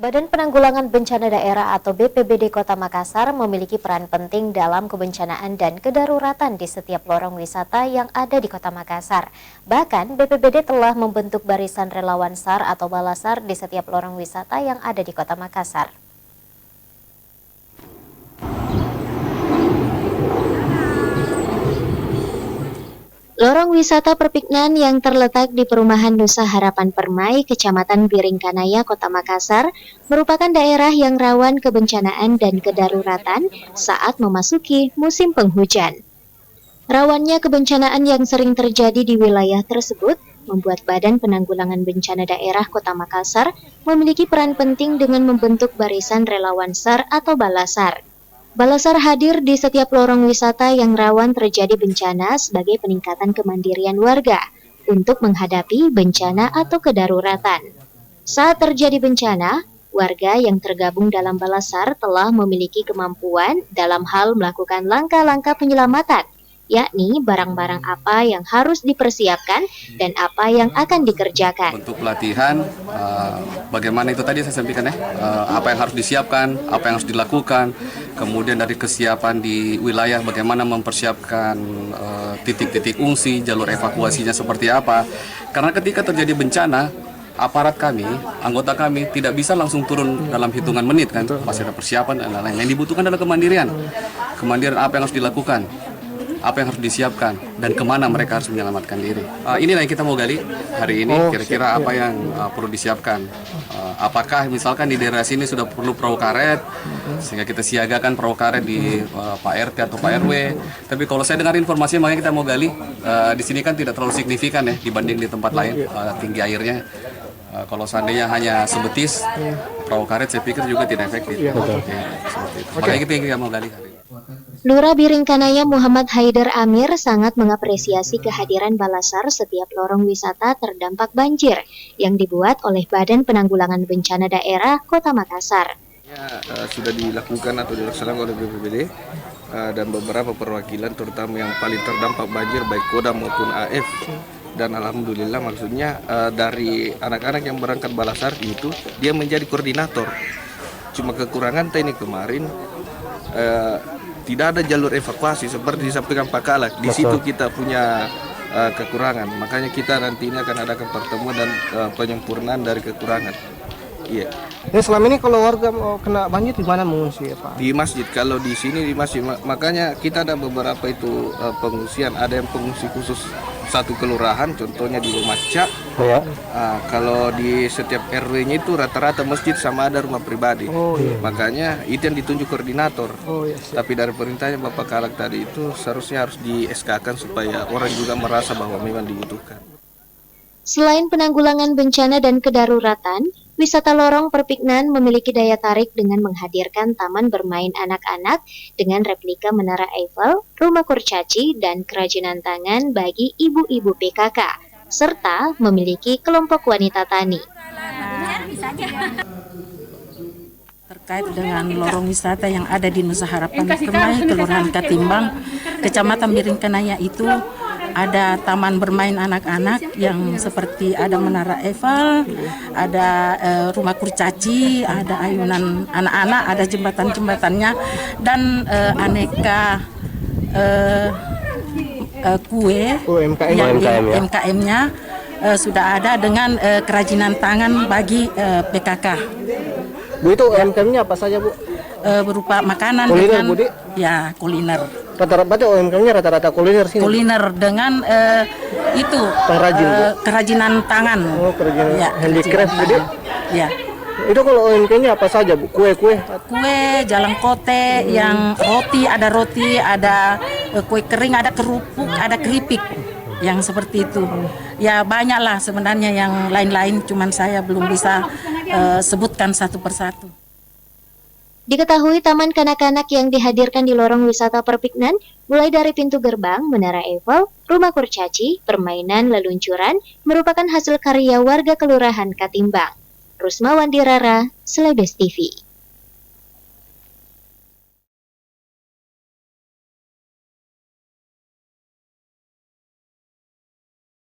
Badan Penanggulangan Bencana Daerah atau BPBD Kota Makassar memiliki peran penting dalam kebencanaan dan kedaruratan di setiap lorong wisata yang ada di Kota Makassar. Bahkan, BPBD telah membentuk barisan relawan SAR atau Balasar di setiap lorong wisata yang ada di Kota Makassar. Lorong wisata Perpignan yang terletak di Perumahan Nusa Harapan Permai, Kecamatan Biringkanaya, Kota Makassar, merupakan daerah yang rawan kebencanaan dan kedaruratan saat memasuki musim penghujan. Rawannya kebencanaan yang sering terjadi di wilayah tersebut membuat Badan Penanggulangan Bencana Daerah Kota Makassar memiliki peran penting dengan membentuk barisan relawan SAR atau Balasar. Balasar hadir di setiap lorong wisata yang rawan terjadi bencana sebagai peningkatan kemandirian warga untuk menghadapi bencana atau kedaruratan. Saat terjadi bencana, warga yang tergabung dalam Balasar telah memiliki kemampuan dalam hal melakukan langkah-langkah penyelamatan, yakni barang-barang apa yang harus dipersiapkan dan apa yang akan dikerjakan. Untuk pelatihan, bagaimana itu tadi saya sampaikan apa yang harus disiapkan, apa yang harus dilakukan, kemudian dari kesiapan di wilayah bagaimana mempersiapkan titik-titik ungsi, jalur evakuasinya seperti apa. Karena ketika terjadi bencana, aparat kami, anggota kami tidak bisa langsung turun dalam hitungan menit kan, pasti ada persiapan dan lain-lain. Yang dibutuhkan adalah kemandirian. Kemandirian apa yang harus dilakukan, apa yang harus disiapkan, dan kemana mereka harus menyelamatkan diri. Inilah yang kita mau gali hari ini, kira-kira apa yang perlu disiapkan. Apakah misalkan di daerah sini sudah perlu perahu karet, sehingga kita siagakan perahu karet di Pak RT atau Pak RW. Tapi kalau saya dengar informasi, makanya kita mau gali, di sini kan tidak terlalu signifikan ya dibanding di tempat lain, tinggi airnya. Kalau seandainya hanya sebetis, perahu karet saya pikir juga tidak efektif. Seperti itu. Makanya kita mau gali hari ini. Lurah Biringkanaya Muhammad Haidar Amir sangat mengapresiasi kehadiran Balasar setiap lorong wisata terdampak banjir yang dibuat oleh Badan Penanggulangan Bencana Daerah Kota Makassar. Sudah dilakukan atau dilaksanakan oleh BPBD dan beberapa perwakilan terutama yang paling terdampak banjir baik Kodam maupun AF. Dan alhamdulillah maksudnya dari anak-anak yang berangkat Balasar itu dia menjadi koordinator. Cuma kekurangan ini kemarin tidak ada jalur evakuasi seperti disampaikan Pak Kalak. Di situ kita punya kekurangan. Makanya kita nanti ini akan adakan pertemuan dan penyempurnaan dari kekurangan. Iya. Ya, selama ini kalau warga mau kena banjir di mana mengungsi ya Pak? Di masjid. Kalau di sini di masjid. Makanya kita ada beberapa itu pengungsian. Ada yang pengungsi khusus satu kelurahan, contohnya di Rumah Cak. Ya. Kalau di setiap RW-nya itu rata-rata masjid sama ada rumah pribadi. Makanya itu yang ditunjuk koordinator. Tapi dari perintahnya Bapak Kalak tadi itu seharusnya harus di SK-kan supaya orang juga merasa bahwa memang dibutuhkan. Selain penanggulangan bencana dan kedaruratan, wisata lorong Perpignan memiliki daya tarik dengan menghadirkan taman bermain anak-anak dengan replika Menara Eiffel, rumah kurcaci, dan kerajinan tangan bagi ibu-ibu PKK, serta memiliki kelompok wanita tani. Terkait dengan lorong wisata yang ada di Nusa Harapan Permai, Kelurahan Katimbang, Kecamatan Biringkanaya itu ada taman bermain anak-anak yang seperti ada Menara Eiffel, ada rumah kurcaci, ada ayunan anak-anak, ada jembatan-jembatannya, dan aneka kue yang MKM-nya sudah ada dengan kerajinan tangan bagi PKK. Bu, itu UMKM-nya apa saja Bu? Berupa makanan kuliner, dengan Budi? Ya, kuliner. Rata-rata UMKM-nya rata-rata kuliner sini. Kuliner dengan itu pengrajin, kerajinan tangan. Kerajinan ya, handicraft Budi. Ya. Itu kalau UMKM-nya apa saja Bu? Kue-kue? Kue, jalangkote, yang roti, ada kue kering, ada kerupuk, ada keripik. Yang seperti itu. Ya banyaklah sebenarnya yang lain-lain, cuman saya belum bisa sebutkan satu persatu. Diketahui taman kanak-kanak yang dihadirkan di lorong wisata Perpignan mulai dari pintu gerbang, Menara Eiffel, rumah kurcaci, permainan leluncuran merupakan hasil karya warga Kelurahan Katimbang. Rusma Wandirara, Celebes TV.